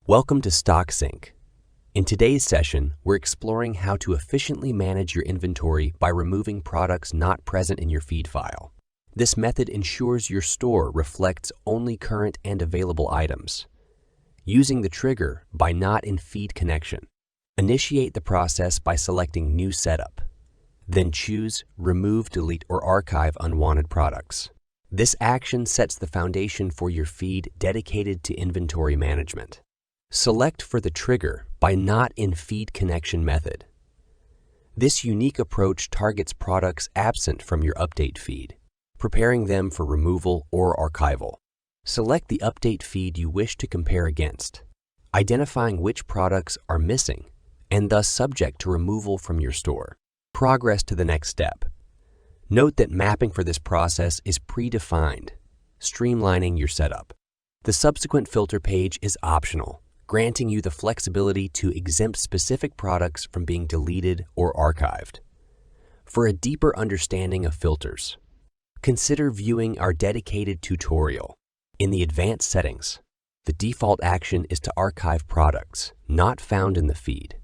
Welcome to StockSync. In today's session, we're exploring how to efficiently manage your inventory by removing products not present in your feed file. This method ensures your store reflects only current and available items. Using the trigger by Not in Feed Connection, initiate the process by selecting New Setup. Then choose Remove, Delete, or Archive Unwanted Products. This action sets the foundation for your feed dedicated to inventory management. Select for the trigger by Not in Feed Connection method. This unique approach targets products absent from your update feed, preparing them for removal or archival. Select the update feed you wish to compare against, identifying which products are missing and thus subject to removal from your store. Progress to the next step. Note that mapping for this process is predefined, streamlining your setup. The subsequent filter page is optional, granting you the flexibility to exempt specific products from being deleted or archived. For a deeper understanding of filters, consider viewing our dedicated tutorial. In the advanced settings, the default action is to archive products not found in the feed.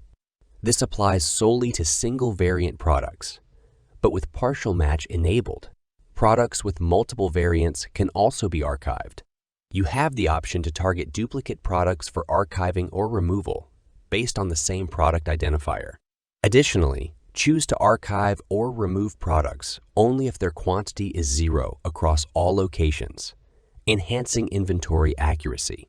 This applies solely to single variant products, but with partial match enabled, products with multiple variants can also be archived. You have the option to target duplicate products for archiving or removal based on the same product identifier. Additionally, choose to archive or remove products only if their quantity is 0 across all locations, enhancing inventory accuracy.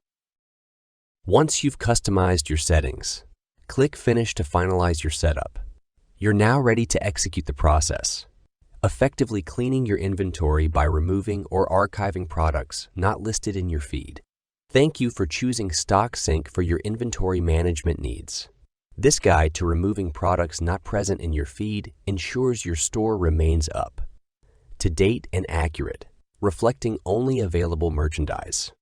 Once you've customized your settings, click Finish to finalize your setup. You're now ready to execute the process, effectively cleaning your inventory by removing or archiving products not listed in your feed. Thank you for choosing StockSync for your inventory management needs. This guide to removing products not present in your feed ensures your store remains up to date and accurate, reflecting only available merchandise.